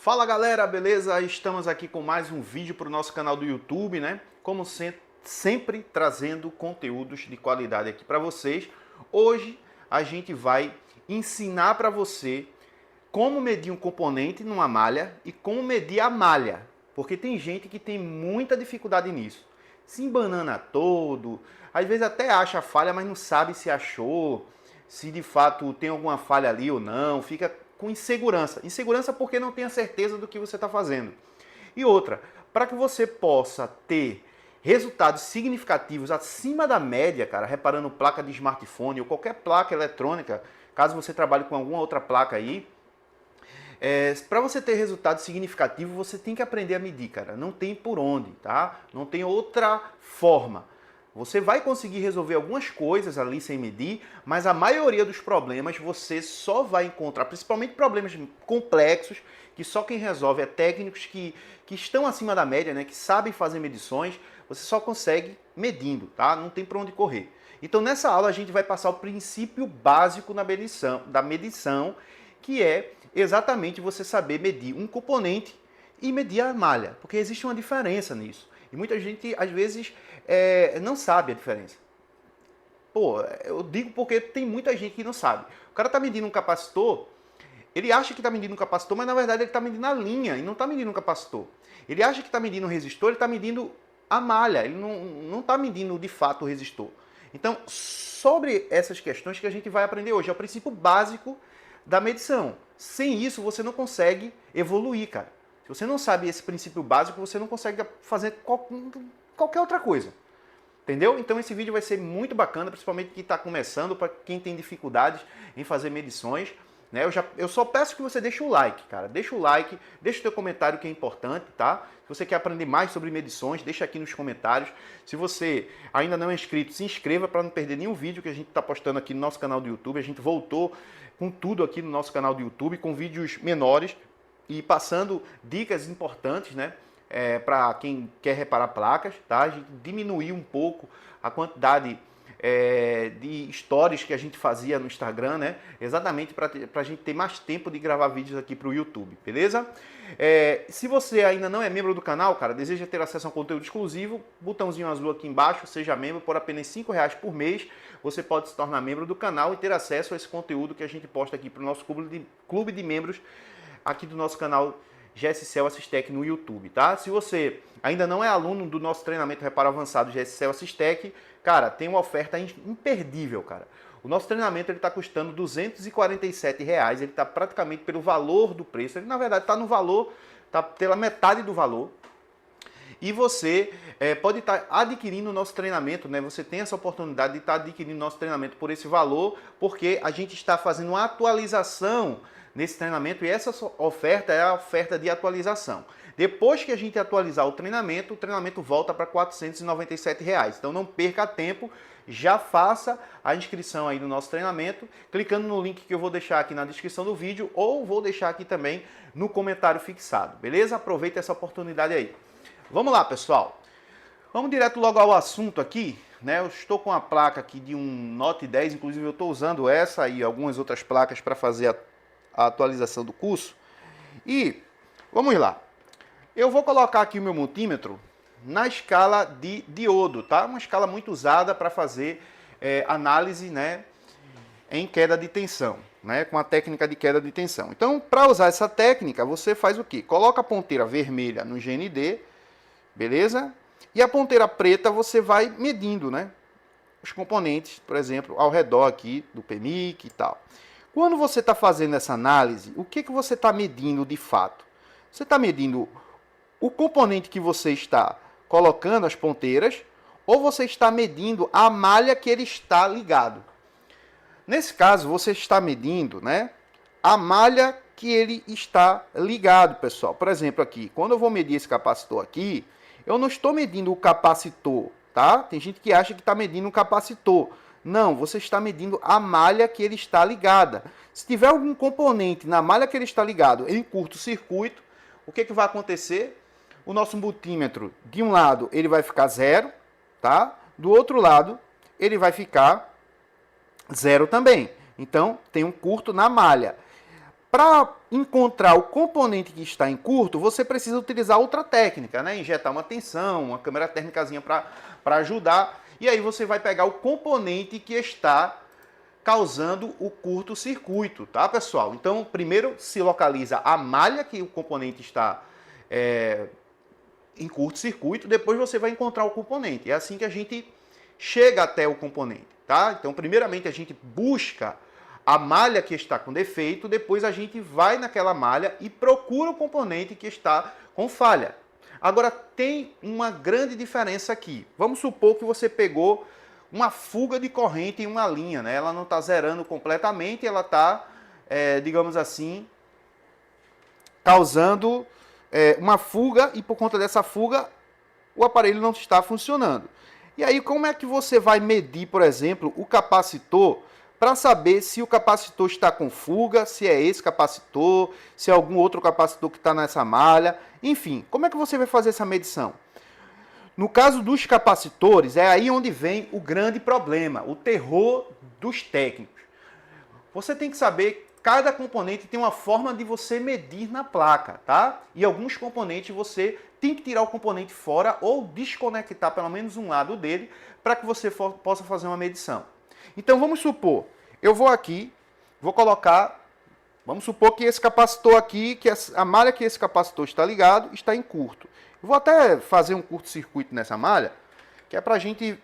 Fala galera, beleza? Estamos aqui com mais um vídeo para o nosso canal do YouTube, né? Como sempre trazendo conteúdos de qualidade aqui para vocês. Hoje a gente vai ensinar para você como medir um componente numa malha e como medir a malha, porque tem gente que tem muita dificuldade nisso. Se embanana todo, às vezes até acha a falha, mas não sabe se achou, se de fato tem alguma falha ali ou não, fica com insegurança. Insegurança porque não tem a certeza do que você está fazendo. E outra, para que você possa ter resultados significativos acima da média, cara, reparando placa de smartphone ou qualquer placa eletrônica, caso você trabalhe com alguma outra placa aí, para você ter resultado significativo, você tem que aprender a medir, cara. Não tem por onde, tá? Não tem outra forma. Você vai conseguir resolver algumas coisas ali sem medir, mas a maioria dos problemas você só vai encontrar, principalmente problemas complexos, que só quem resolve é técnicos que estão acima da média, né? Que sabem fazer medições, você só consegue medindo, tá? Não tem para onde correr. Então nessa aula a gente vai passar o princípio básico da medição, que é exatamente você saber medir um componente e medir a malha, porque existe uma diferença nisso. E muita gente, às vezes, não sabe a diferença. Pô, eu digo porque tem muita gente que não sabe. O cara está medindo um capacitor, ele acha que está medindo um capacitor, mas na verdade ele está medindo a linha e não está medindo um capacitor. Ele acha que está medindo um resistor, ele está medindo a malha, ele não está medindo de fato o resistor. Então, sobre essas questões que a gente vai aprender hoje, é o princípio básico da medição. Sem isso, você não consegue evoluir, cara. Se você não sabe esse princípio básico, você não consegue fazer qualquer outra coisa. Entendeu? Então esse vídeo vai ser muito bacana, principalmente quem está começando, para quem tem dificuldades em fazer medições. Né? Eu só peço que você deixe o like, cara. Deixa o like, deixa o teu comentário que é importante, tá? Se você quer aprender mais sobre medições, deixa aqui nos comentários. Se você ainda não é inscrito, se inscreva para não perder nenhum vídeo que a gente está postando aqui no nosso canal do YouTube. A gente voltou com tudo aqui no nosso canal do YouTube, com vídeos menores e passando dicas importantes, né? Para quem quer reparar placas, tá? A gente diminuiu um pouco a quantidade de stories que a gente fazia no Instagram, né? Exatamente para a gente ter mais tempo de gravar vídeos aqui para o YouTube, beleza? Se você ainda não é membro do canal, cara, deseja ter acesso a um conteúdo exclusivo, botãozinho azul aqui embaixo, seja membro por apenas R$5 por mês. Você pode se tornar membro do canal e ter acesso a esse conteúdo que a gente posta aqui para o nosso clube de membros aqui do nosso canal GSCell Assistec no YouTube, tá? Se você ainda não é aluno do nosso treinamento Reparo Avançado GSCell Assistec, cara, tem uma oferta imperdível, cara. O nosso treinamento ele está custando R$247, ele está praticamente pelo valor do preço. Ele, na verdade, está no valor, está pela metade do valor. E você pode estar adquirindo o nosso treinamento, né? Você tem essa oportunidade de estar adquirindo o nosso treinamento por esse valor, porque a gente está fazendo uma atualização nesse treinamento e essa oferta é a oferta de atualização. Depois que a gente atualizar o treinamento volta para R$497. Então não perca tempo, já faça a inscrição aí no nosso treinamento, clicando no link que eu vou deixar aqui na descrição do vídeo ou vou deixar aqui também no comentário fixado, beleza? Aproveita essa oportunidade aí. Vamos lá, pessoal. Vamos direto logo ao assunto aqui, né? Eu estou com a placa aqui de um Note 10, inclusive eu estou usando essa e algumas outras placas para fazer a atualização do curso. E vamos lá. Eu vou colocar aqui o meu multímetro na escala de diodo, tá? Uma escala muito usada para fazer análise, né, em queda de tensão, né, com a técnica de queda de tensão. Então, para usar essa técnica, você faz o quê? Coloca a ponteira vermelha no GND, beleza? E a ponteira preta você vai medindo, né, os componentes, por exemplo, ao redor aqui do PMIC e tal. Quando você está fazendo essa análise, o que você está medindo de fato? Você está medindo o componente que você está colocando as ponteiras ou você está medindo a malha que ele está ligado? Nesse caso, você está medindo, né, a malha que ele está ligado, pessoal. Por exemplo, aqui, quando eu vou medir esse capacitor aqui, eu não estou medindo o capacitor, tá? Tem gente que acha que está medindo o capacitor. Não, você está medindo a malha que ele está ligada. Se tiver algum componente na malha que ele está ligado em curto-circuito, o que vai acontecer? O nosso multímetro, de um lado, ele vai ficar 0, tá? Do outro lado, ele vai ficar 0 também. Então, tem um curto na malha. Para encontrar o componente que está em curto, você precisa utilizar outra técnica, né? Injetar uma tensão, uma câmera térmicazinha para ajudar. E aí você vai pegar o componente que está causando o curto-circuito, tá, pessoal? Então, primeiro se localiza a malha que o componente está em curto-circuito, depois você vai encontrar o componente. É assim que a gente chega até o componente, tá? Então, primeiramente a gente busca a malha que está com defeito, depois a gente vai naquela malha e procura o componente que está com falha. Agora, tem uma grande diferença aqui. Vamos supor que você pegou uma fuga de corrente em uma linha, né? Ela não está zerando completamente, ela está, digamos assim, causando uma fuga, e por conta dessa fuga o aparelho não está funcionando. E aí, como é que você vai medir, por exemplo, o capacitor para saber se o capacitor está com fuga, se é esse capacitor, se é algum outro capacitor que está nessa malha, enfim, como é que você vai fazer essa medição? No caso dos capacitores, é aí onde vem o grande problema, o terror dos técnicos. Você tem que saber, cada componente tem uma forma de você medir na placa, tá? E alguns componentes você tem que tirar o componente fora ou desconectar pelo menos um lado dele para que você possa fazer uma medição. Então vamos supor, eu vou aqui, vou colocar, vamos supor que esse capacitor aqui, que a malha que esse capacitor está ligado, está em curto. Eu vou até fazer um curto-circuito nessa malha, que é para a gente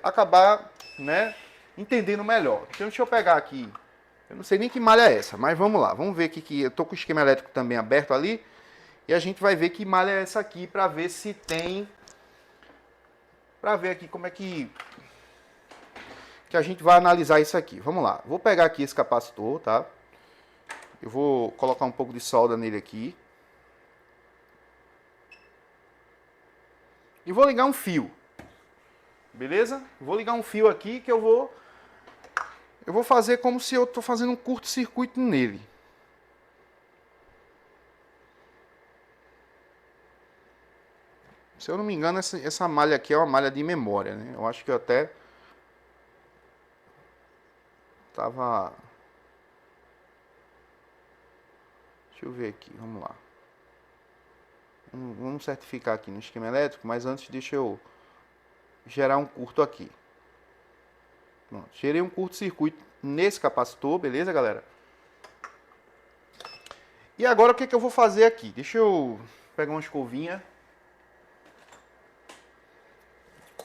acabar, né, entendendo melhor. Então deixa eu pegar aqui, eu não sei nem que malha é essa, mas vamos lá, vamos ver aqui que eu estou com o esquema elétrico também aberto ali, e a gente vai ver que malha é essa aqui para ver se tem, para ver aqui como é que a gente vai analisar isso aqui. Vamos lá, vou pegar aqui esse capacitor, tá? Eu vou colocar um pouco de solda nele aqui. E vou ligar um fio. Beleza? Vou ligar um fio aqui que eu vou fazer como se eu estou fazendo um curto-circuito nele. Se eu não me engano, essa malha aqui é uma malha de memória, né? Eu acho que eu até tava... Deixa eu ver aqui, vamos lá. Vamos certificar aqui no esquema elétrico, mas antes deixa eu gerar um curto aqui. Pronto, gerei um curto-circuito nesse capacitor, beleza, galera? E agora o que eu vou fazer aqui? Deixa eu pegar uma escovinha.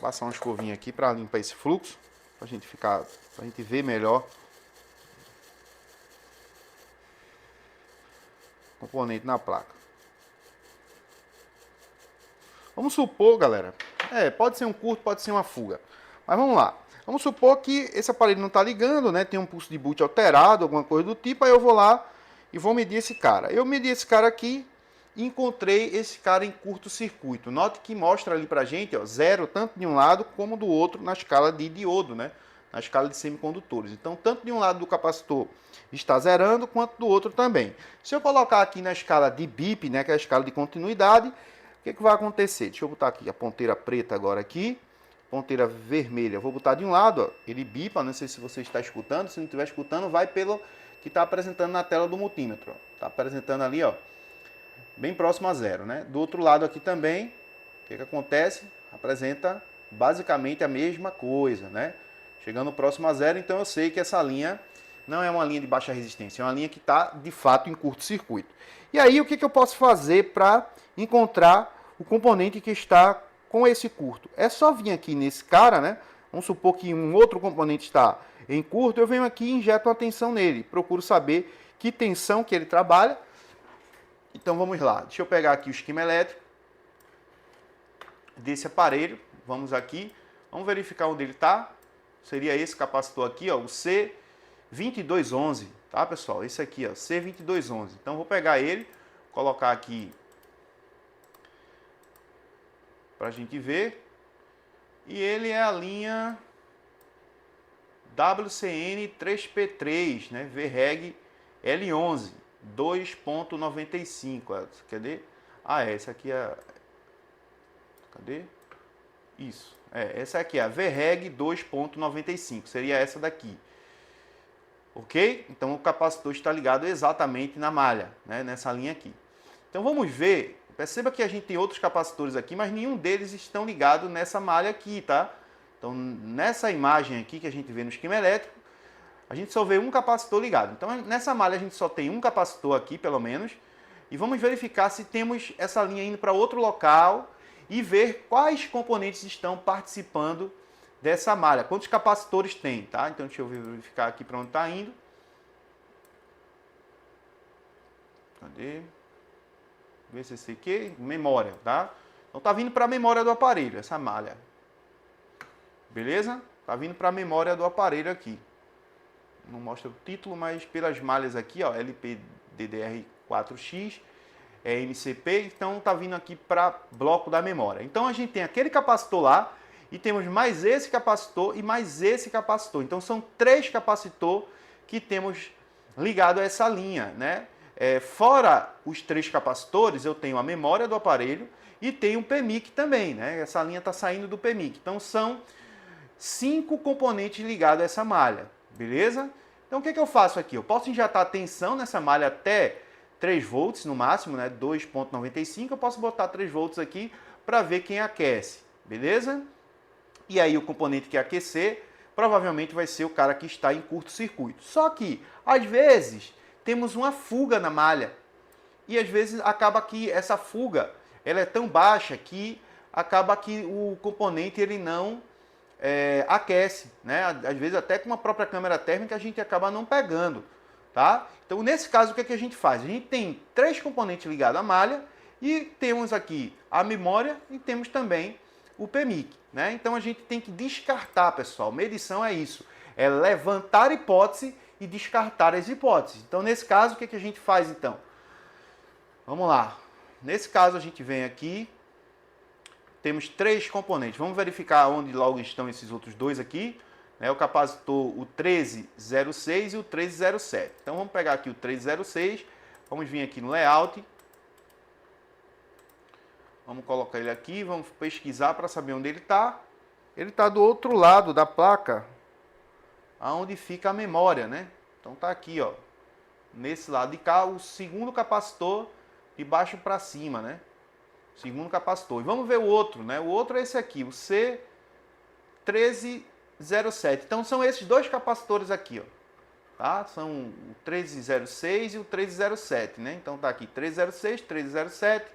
Passar uma escovinha aqui para limpar esse fluxo, pra gente ver melhor o componente na placa. Vamos supor, galera, pode ser um curto, pode ser uma fuga, mas vamos lá. Vamos supor que esse aparelho não está ligando, né? Tem um pulso de boot alterado, alguma coisa do tipo, aí eu vou lá e vou medir esse cara. Eu medi esse cara aqui e encontrei esse cara em curto-circuito. Note que mostra ali pra gente, ó, zero tanto de um lado como do outro na escala de diodo, né? Na escala de semicondutores. Então, tanto de um lado do capacitor está zerando, quanto do outro também. Se eu colocar aqui na escala de BIP, né, que é a escala de continuidade, o que vai acontecer? Deixa eu botar aqui a ponteira preta agora aqui, ponteira vermelha. Vou botar de um lado, ó, ele bipa, não sei se você está escutando. Se não estiver escutando, vai pelo que está apresentando na tela do multímetro. Está apresentando ali, ó, bem próximo a zero, né? Do outro lado aqui também, o que acontece? Apresenta basicamente a mesma coisa, né? Chegando próximo a zero, então eu sei que essa linha não é uma linha de baixa resistência, é uma linha que está de fato em curto-circuito. E aí o que eu posso fazer para encontrar o componente que está com esse curto? É só vir aqui nesse cara, né? Vamos supor que um outro componente está em curto, eu venho aqui e injeto uma tensão nele, procuro saber que tensão que ele trabalha. Então vamos lá, deixa eu pegar aqui o esquema elétrico desse aparelho, vamos aqui, vamos verificar onde ele está. Seria esse capacitor aqui, ó, o C2211, tá, pessoal? Esse aqui, ó, C2211. Então vou pegar ele, colocar aqui para a gente ver. E ele é a linha WCN3P3, né? VREG L11 2.95. Cadê? Ah, essa aqui é... Cadê? Isso. Essa aqui é a VREG 2.95. Seria essa daqui. ok? Então o capacitor está ligado exatamente na malha, né, nessa linha aqui. Então vamos ver, perceba que a gente tem outros capacitores aqui, mas nenhum deles estão ligados nessa malha aqui, tá? Então nessa imagem aqui que a gente vê no esquema elétrico, a gente só vê um capacitor ligado. Então nessa malha a gente só tem um capacitor aqui, pelo menos, e vamos verificar se temos essa linha indo para outro local e ver quais componentes estão participando dessa malha, quantos capacitores tem, tá? Então deixa eu verificar aqui para onde está indo. Cadê? VCCQ, memória, tá? Então tá vindo para a memória do aparelho, essa malha. Beleza? Tá vindo para a memória do aparelho aqui. Não mostra o título, mas pelas malhas aqui, ó, LPDDR4X, MCP, então tá vindo aqui para bloco da memória. Então a gente tem aquele capacitor lá e temos mais esse capacitor e mais esse capacitor. Então são 3 capacitores que temos ligado a essa linha, né? Fora os 3 capacitores, eu tenho a memória do aparelho e tenho o PMIC também, né? Essa linha está saindo do PMIC. Então são 5 componentes ligados a essa malha, beleza? Então o que eu faço aqui? Eu posso injetar tensão nessa malha até 3 volts no máximo, né? 2,95. Eu posso botar 3 volts aqui para ver quem aquece, beleza? E aí o componente que aquecer provavelmente vai ser o cara que está em curto-circuito. Só que, às vezes, temos uma fuga na malha. E às vezes acaba que essa fuga ela é tão baixa que acaba que o componente ele não aquece, né? Às vezes até com a própria câmera térmica a gente acaba não pegando, tá? Então nesse caso o que é que a gente faz? A gente tem 3 componentes ligados à malha e temos aqui a memória e temos também o PMIC, né? Então a gente tem que descartar, pessoal. Medição é isso, é levantar hipótese e descartar as hipóteses. Então nesse caso o que é que a gente faz então? Vamos lá. Nesse caso a gente vem aqui, temos 3 componentes. Vamos verificar onde logo estão esses outros 2 aqui. Né? O capacitor, o 1306 e o 1307. Então vamos pegar aqui o 1306. Vamos vir aqui no layout. Vamos colocar ele aqui. Vamos pesquisar para saber onde ele está. Ele está do outro lado da placa, aonde fica a memória, né? Então está aqui, ó. Nesse lado de cá, o segundo capacitor de baixo para cima, né? Segundo capacitor. E vamos ver o outro, né? O outro é esse aqui, o C1307. Então são esses 2 capacitores aqui, ó. Tá? São o 1306 e o 1307, né? Então tá aqui 1306, 1307.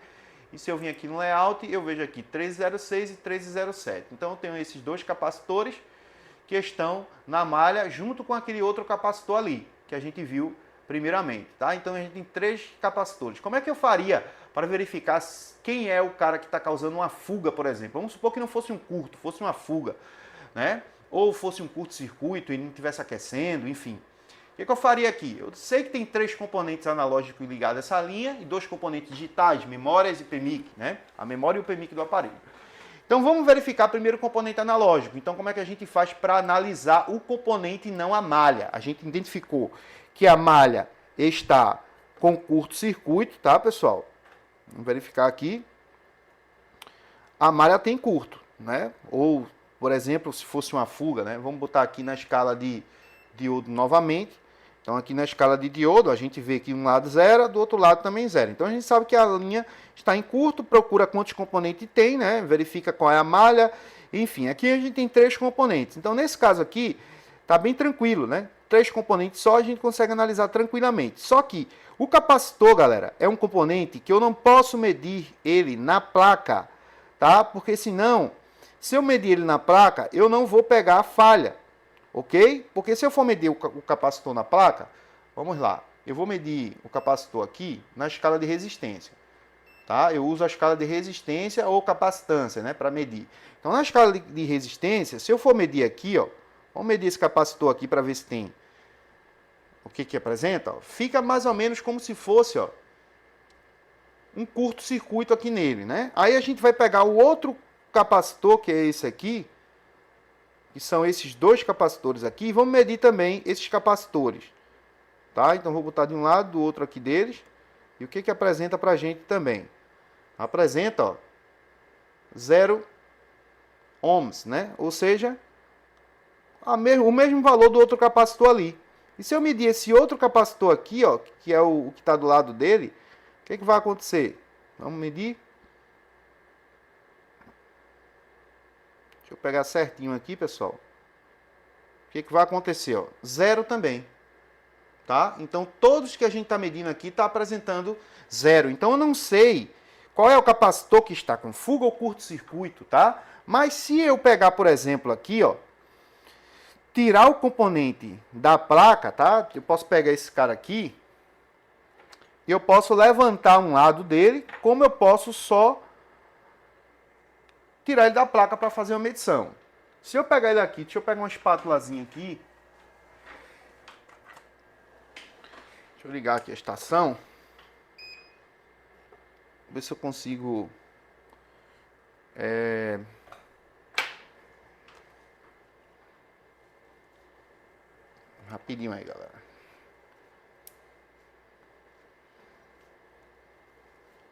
E se eu vim aqui no layout, eu vejo aqui 1306 e 1307. Então eu tenho esses 2 capacitores que estão na malha junto com aquele outro capacitor ali, que a gente viu primeiramente, tá? Então a gente tem 3 capacitores. Como é que eu faria para verificar quem é o cara que está causando uma fuga, por exemplo? Vamos supor que não fosse um curto, fosse uma fuga, né? Ou fosse um curto-circuito e não estivesse aquecendo, enfim. O que eu faria aqui? Eu sei que tem 3 componentes analógicos ligados a essa linha e 2 componentes digitais, memórias e PMIC, né? A memória e o PMIC do aparelho. Então vamos verificar primeiro o componente analógico. Então como é que a gente faz para analisar o componente e não a malha? A gente identificou que a malha está com curto-circuito, tá, pessoal? Vamos verificar aqui. A malha tem curto, né? Ou, por exemplo, se fosse uma fuga, né? Vamos botar aqui na escala de diodo novamente. Então aqui na escala de diodo, a gente vê que um lado 0, do outro lado também 0. Então a gente sabe que a linha está em curto, procura quantos componentes tem, né? Verifica qual é a malha, enfim. Aqui a gente tem 3 componentes. Então nesse caso aqui, tá bem tranquilo, né? 3 componentes só a gente consegue analisar tranquilamente. Só que o capacitor, galera, é um componente que eu não posso medir ele na placa, tá? Porque senão, se eu medir ele na placa, eu não vou pegar a falha, ok? Porque se eu for medir o capacitor na placa, vamos lá, eu vou medir o capacitor aqui na escala de resistência, tá? Eu uso a escala de resistência ou capacitância, né, para medir. Então, na escala de resistência, se eu for medir aqui, ó, vamos medir esse capacitor aqui para ver se tem o que apresenta. Ó. Fica mais ou menos como se fosse, ó, um curto-circuito aqui nele, né? Aí a gente vai pegar o outro capacitor, que é esse aqui, que são esses 2 capacitores aqui, e vamos medir também esses capacitores, tá? Então vou botar de um lado, do outro aqui deles, e o que apresenta para a gente também? Apresenta, ó, 0 ohms, né? Ou seja, o mesmo valor do outro capacitor ali. E se eu medir esse outro capacitor aqui, ó, que é o que está do lado dele, o que vai acontecer? Vamos medir. Deixa eu pegar certinho aqui, pessoal. O que vai acontecer? Ó? Zero também. Tá? Então, todos que a gente está medindo aqui está apresentando zero. Então, eu não sei qual é o capacitor que está com fuga ou curto-circuito, tá? Mas se eu pegar, por exemplo, aqui, ó, tirar o componente da placa, tá? Eu posso pegar esse cara aqui e eu posso levantar um lado dele, como eu posso só tirar ele da placa para fazer uma medição. Se eu pegar ele aqui, deixa eu pegar uma espátulazinha aqui. Deixa eu ligar aqui a estação. Ver se eu consigo rapidinho aí, galera.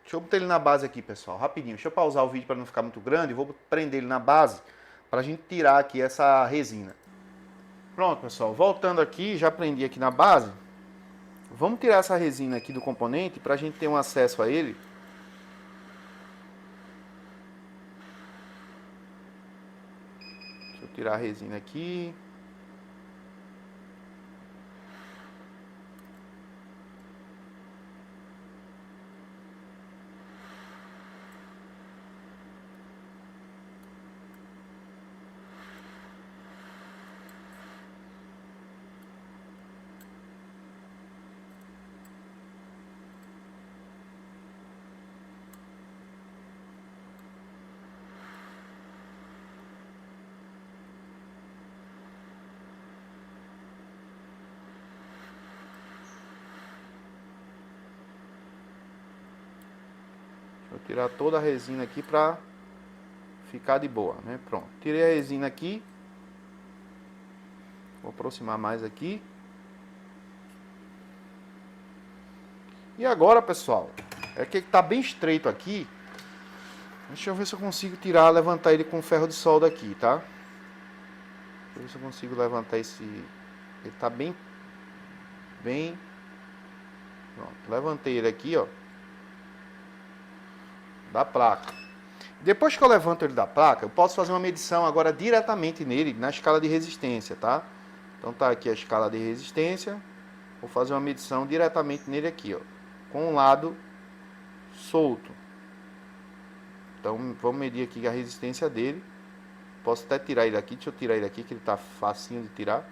Deixa eu botar ele na base aqui, pessoal, rapidinho. Deixa eu pausar o vídeo para não ficar muito grande. Vou prender ele na base para a gente tirar aqui essa resina. Pronto, pessoal. Voltando aqui, já prendi aqui na base. Vamos tirar essa resina aqui do componente para a gente ter um acesso a ele. Deixa eu tirar a resina aqui. Vou tirar toda a resina aqui para ficar de boa, né? Pronto. Tirei a resina aqui. Vou aproximar mais aqui. E agora, pessoal, é que está bem estreito aqui. Deixa eu ver se eu consigo tirar, levantar ele com ferro de solda aqui, tá? Deixa eu ver se eu consigo levantar esse... Ele tá bem... Pronto, levantei ele aqui, ó. Da placa. Depois que eu levanto ele da placa, eu posso fazer uma medição agora diretamente nele, na escala de resistência, tá? Então tá aqui a escala de resistência. Vou fazer uma medição diretamente nele aqui, ó. Com o lado solto. Então vamos medir aqui a resistência dele. Posso até tirar ele aqui. Deixa eu tirar ele aqui, que ele tá facinho de tirar,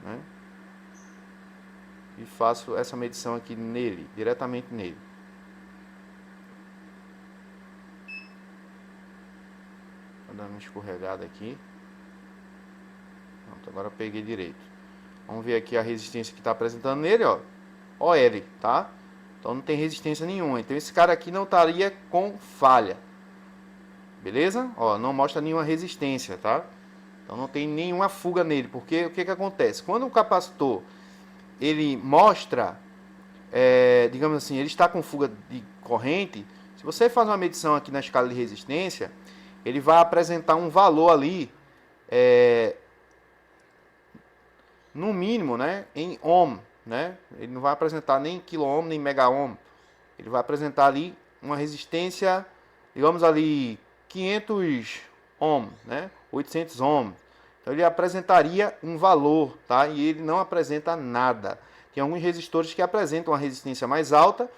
né? E faço essa medição aqui nele, diretamente nele. Vou dar uma escorregada aqui. Pronto, agora eu peguei direito. Vamos ver aqui a resistência que está apresentando nele, ó. OL, tá? Então não tem resistência nenhuma. Então esse cara aqui não estaria com falha. Beleza? Ó, não mostra nenhuma resistência, tá? Então não tem nenhuma fuga nele. Porque o que que acontece? Quando o capacitor ele mostra, digamos assim, ele está com fuga de corrente, se você faz uma medição aqui na escala de resistência, ele vai apresentar um valor ali, no mínimo, né, em ohm, né? Ele não vai apresentar nem quilo-ohm, nem mega-ohm. Ele vai apresentar ali uma resistência, digamos ali, 500 ohm, né? 800 ohm. Então ele apresentaria um valor, tá? E ele não apresenta nada. Tem alguns resistores que apresentam uma resistência mais alta,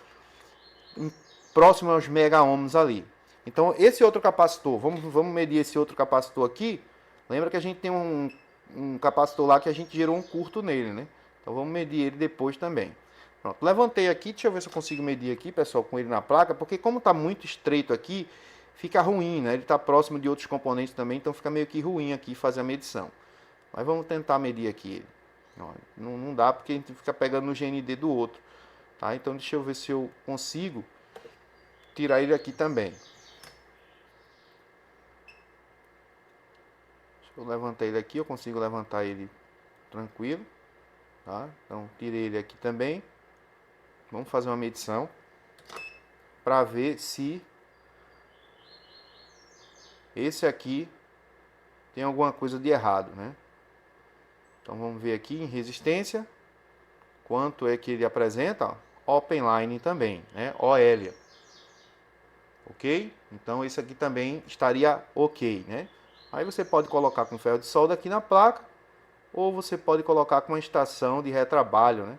próximo aos mega-ohms ali. Então esse outro capacitor, vamos medir esse outro capacitor aqui. Lembra que a gente tem um capacitor lá que a gente gerou um curto nele, né? Então vamos medir ele depois também. Pronto, levantei aqui, deixa eu ver se eu consigo medir aqui, pessoal, com ele na placa, porque como está muito estreito aqui, fica ruim, né? Ele está próximo de outros componentes também, então fica meio que ruim aqui fazer a medição. Mas vamos tentar medir aqui ele. Não dá porque a gente fica pegando no GND do outro, tá? Então deixa eu ver se eu consigo tirar ele aqui também. Eu levantar ele aqui, eu consigo levantar ele tranquilo, tá? Então tirei ele aqui também. Vamos fazer uma medição para ver se esse aqui tem alguma coisa de errado, né? Então vamos ver aqui em resistência, quanto é que ele apresenta, ó, Open Line também, né? OL. Ok? Então esse aqui também estaria ok, né? Aí você pode colocar com ferro de solda aqui na placa, ou você pode colocar com uma estação de retrabalho, né?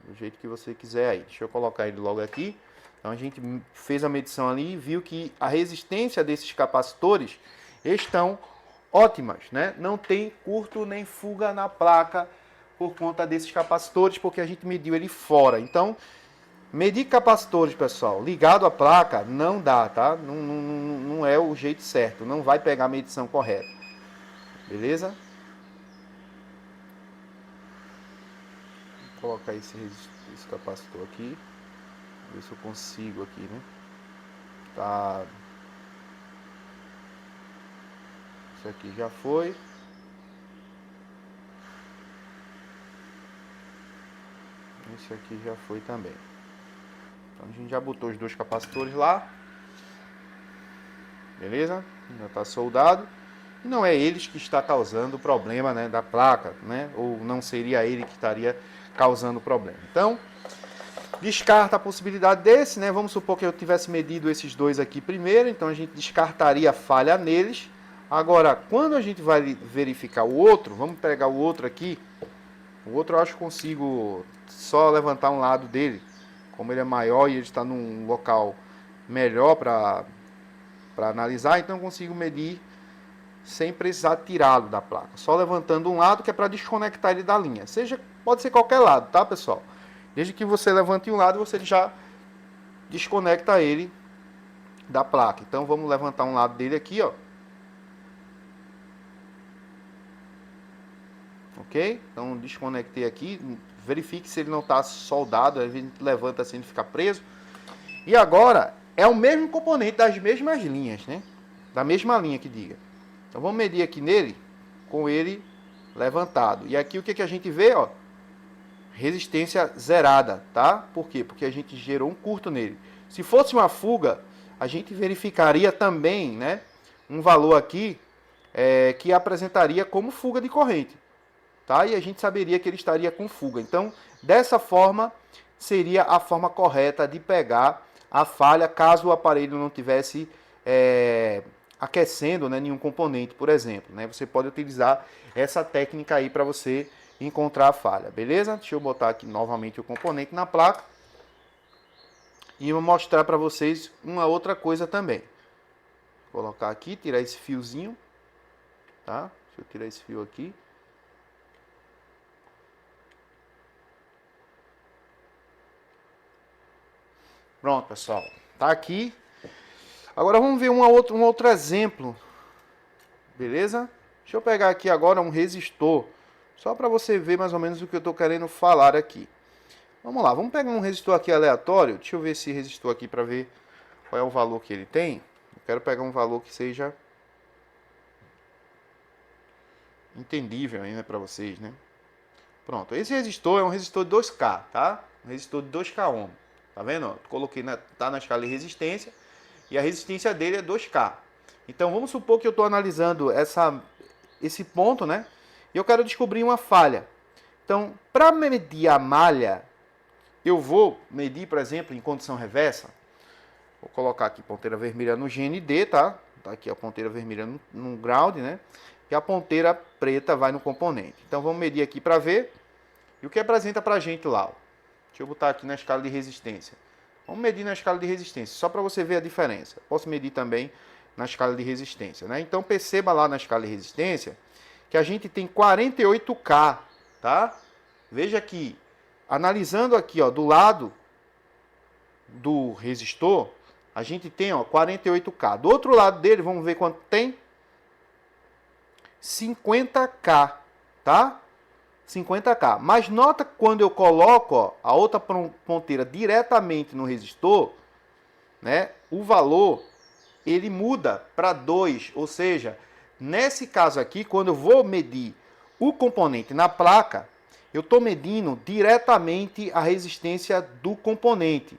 Do jeito que você quiser aí. Deixa eu colocar ele logo aqui. Então a gente fez a medição ali e viu que a resistência desses capacitores estão ótimas, né? Não tem curto nem fuga na placa por conta desses capacitores, porque a gente mediu ele fora. Então, medir capacitores, pessoal, ligado à placa, não dá, tá? Não é o jeito certo, não vai pegar a medição correta. Beleza? Vou colocar esse capacitor aqui. Ver se eu consigo aqui, né? Tá. Isso aqui já foi. Esse aqui já foi também. Então a gente já botou os dois capacitores lá. Beleza? Já está soldado. E não é eles que está causando o problema, né, da placa, né? Ou não seria ele que estaria causando o problema. Então, descarta a possibilidade desse, né? Vamos supor que eu tivesse medido esses dois aqui primeiro, então a gente descartaria a falha neles. Agora, quando a gente vai verificar o outro, vamos pegar o outro aqui. O outro eu acho que consigo só levantar um lado dele, como ele é maior e ele está num local melhor para analisar, então eu consigo medir sem precisar tirá-lo da placa, só levantando um lado que é para desconectar ele da linha. Pode ser qualquer lado, tá, pessoal? Desde que você levante um lado, você já desconecta ele da placa. Então vamos levantar um lado dele aqui, ó. Ok? Então desconectei aqui. Verifique se ele não está soldado. A gente levanta assim, ele fica preso. E agora é o mesmo componente das mesmas linhas, né? Da mesma linha que diga. Então vamos medir aqui nele com ele levantado. E aqui o que a gente vê, ó? Resistência zerada, tá? Por quê? Porque a gente gerou um curto nele. Se fosse uma fuga, a gente verificaria também, né, um valor aqui que apresentaria como fuga de corrente, tá? E a gente saberia que ele estaria com fuga. Então, dessa forma, seria a forma correta de pegar a falha caso o aparelho não tivesse aquecendo, né, nenhum componente, por exemplo, né? Você pode utilizar essa técnica aí para você encontrar a falha, beleza? Deixa eu botar aqui novamente o componente na placa e vou mostrar para vocês uma outra coisa também. Vou colocar aqui, tirar esse fiozinho, tá? Deixa eu tirar esse fio aqui. Pronto, pessoal, tá aqui. Agora vamos ver um outro exemplo, beleza? Deixa eu pegar aqui agora um resistor, só para você ver mais ou menos o que eu estou querendo falar aqui. Vamos lá, vamos pegar um resistor aqui aleatório. Deixa eu ver esse resistor aqui para ver qual é o valor que ele tem. Eu quero pegar um valor que seja entendível ainda para vocês, né? Pronto, esse resistor é um resistor de 2K, tá? Um resistor de 2K ohm. Tá vendo? Coloquei tá na escala de resistência e a resistência dele é 2K. Então vamos supor que eu estou analisando esse ponto, né? E eu quero descobrir uma falha. Então, para medir a malha, eu vou medir, por exemplo, em condição reversa. Vou colocar aqui ponteira vermelha no GND, tá? Tá aqui a ponteira vermelha no ground, né? E a ponteira preta vai no componente. Então vamos medir aqui para ver. E o que apresenta para a gente lá? Ó. Deixa eu botar aqui na escala de resistência. Vamos medir na escala de resistência, só para você ver a diferença. Posso medir também na escala de resistência, né? Então perceba lá na escala de resistência que a gente tem 48K, tá? Veja que, analisando aqui, ó, do lado do resistor, a gente tem, ó, 48K. Do outro lado dele, vamos ver quanto tem? 50K, tá? 50K. Mas nota que quando eu coloco, ó, a outra ponteira diretamente no resistor, né, o valor ele muda para 2, ou seja, nesse caso aqui, quando eu vou medir o componente na placa, eu estou medindo diretamente a resistência do componente.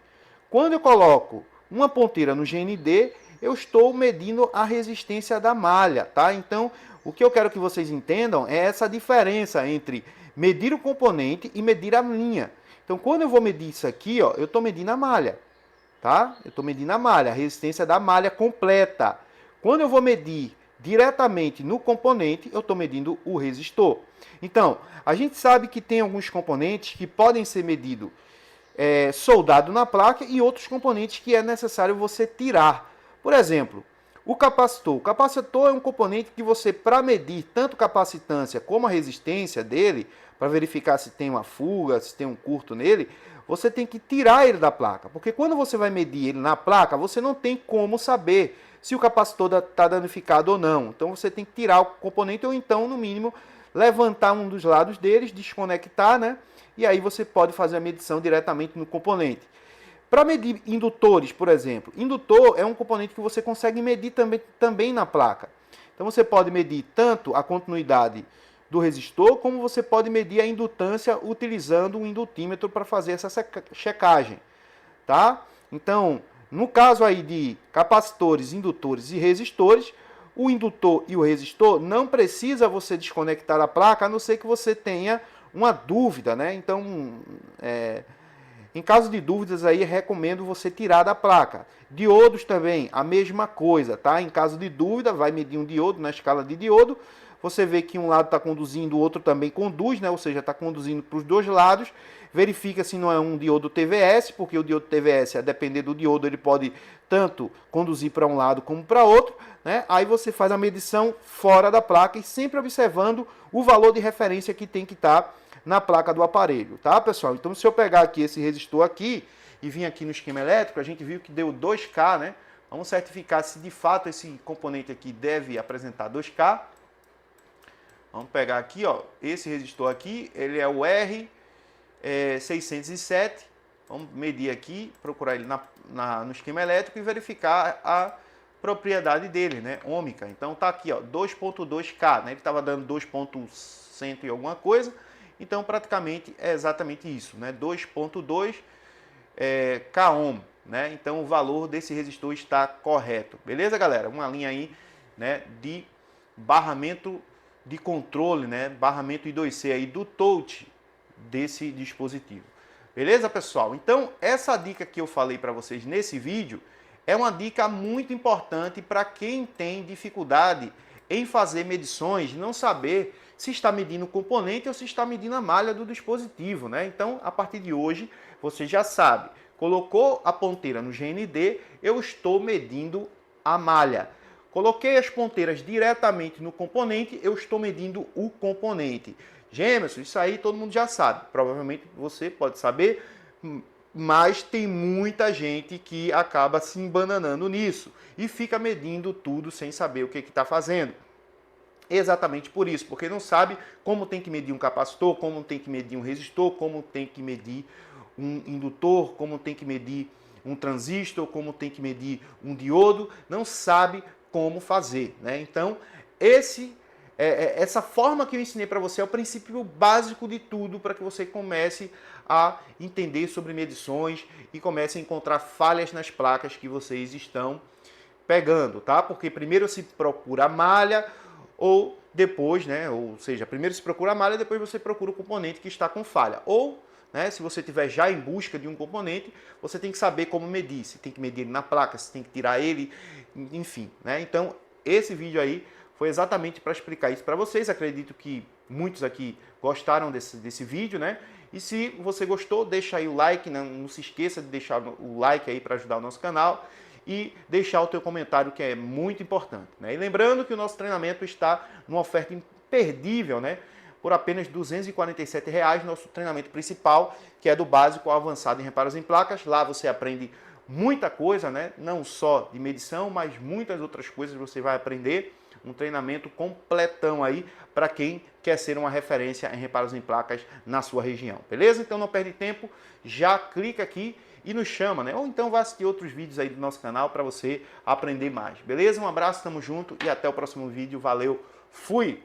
Quando eu coloco uma ponteira no GND, eu estou medindo a resistência da malha, tá? Então, o que eu quero que vocês entendam é essa diferença entre medir o componente e medir a linha. Então, quando eu vou medir isso aqui, ó, eu estou medindo a malha, tá? Eu estou medindo a malha, a resistência da malha completa. Quando eu vou medir diretamente no componente, eu estou medindo o resistor. Então, a gente sabe que tem alguns componentes que podem ser medidos soldado na placa e outros componentes que é necessário você tirar. Por exemplo, o capacitor. O capacitor é um componente que você, para medir tanto capacitância como a resistência dele, para verificar se tem uma fuga, se tem um curto nele, você tem que tirar ele da placa. Porque quando você vai medir ele na placa, você não tem como saber se o capacitor está danificado ou não. Então você tem que tirar o componente ou então, no mínimo, levantar um dos lados deles, desconectar, né? E aí você pode fazer a medição diretamente no componente. Para medir indutores, por exemplo, indutor é um componente que você consegue medir também na placa. Então você pode medir tanto a continuidade do resistor, como você pode medir a indutância utilizando um indutímetro para fazer essa checagem, tá? Então, no caso aí de capacitores, indutores e resistores, o indutor e o resistor não precisa você desconectar a placa, a não ser que você tenha uma dúvida, né? Então, em caso de dúvidas aí, recomendo você tirar da placa. Diodos também, a mesma coisa, tá? Em caso de dúvida, vai medir um diodo na escala de diodo. Você vê que um lado está conduzindo, o outro também conduz, né? Ou seja, está conduzindo para os dois lados. Verifica se não é um diodo TVS, porque o diodo TVS, a depender do diodo, ele pode tanto conduzir para um lado como para outro, né? Aí você faz a medição fora da placa e sempre observando o valor de referência que tem que estar na placa do aparelho, tá, pessoal? Então, se eu pegar aqui esse resistor aqui e vir aqui no esquema elétrico, a gente viu que deu 2K, né? Vamos certificar se de fato esse componente aqui deve apresentar 2K. Vamos pegar aqui, ó, esse resistor aqui, ele é o R607. Vamos medir aqui, procurar ele no esquema elétrico e verificar a propriedade dele, né, ômica. Então tá aqui, ó, 2.2K, né? Ele estava dando 2.100 e alguma coisa. Então, praticamente é exatamente isso, né? 2.2 K ohm, né? Então, o valor desse resistor está correto. Beleza, galera? Uma linha aí, né, de barramento de controle, né? Barramento I2C aí do touch desse dispositivo. Beleza, pessoal? Então, essa dica que eu falei para vocês nesse vídeo é uma dica muito importante para quem tem dificuldade em fazer medições, não saber se está medindo o componente ou se está medindo a malha do dispositivo, né? Então, a partir de hoje, você já sabe, colocou a ponteira no GND, eu estou medindo a malha. Coloquei as ponteiras diretamente no componente, eu estou medindo o componente. Gemerson, isso aí todo mundo já sabe, provavelmente você pode saber, mas tem muita gente que acaba se embananando nisso e fica medindo tudo sem saber o que está fazendo. Exatamente por isso, porque não sabe como tem que medir um capacitor, como tem que medir um resistor, como tem que medir um indutor, como tem que medir um transistor, como tem que medir um diodo, não sabe como fazer, né? Então, essa forma que eu ensinei para você é o princípio básico de tudo para que você comece a entender sobre medições e comece a encontrar falhas nas placas que vocês estão pegando, tá? Porque primeiro se procura a malha, ou depois, né, ou seja, primeiro se procura a malha, depois você procura o componente que está com falha. Ou, né, se você estiver já em busca de um componente, você tem que saber como medir. Se tem que medir ele na placa, se tem que tirar ele, enfim, né? Então, esse vídeo aí foi exatamente para explicar isso para vocês. Acredito que muitos aqui gostaram desse vídeo, né? E se você gostou, deixa aí o like, não se esqueça de deixar o like aí para ajudar o nosso canal. E deixar o teu comentário, que é muito importante, né? E lembrando que o nosso treinamento está numa oferta imperdível, né? Por apenas R$ 247, nosso treinamento principal, que é do básico ao avançado em reparos em placas. Lá você aprende muita coisa, né? Não só de medição, mas muitas outras coisas você vai aprender. Um treinamento completão aí para quem quer ser uma referência em reparos em placas na sua região, beleza? Então não perde tempo, já clica aqui e nos chama, né? Ou então vai assistir outros vídeos aí do nosso canal para você aprender mais, beleza? Um abraço, tamo junto e até o próximo vídeo. Valeu, fui!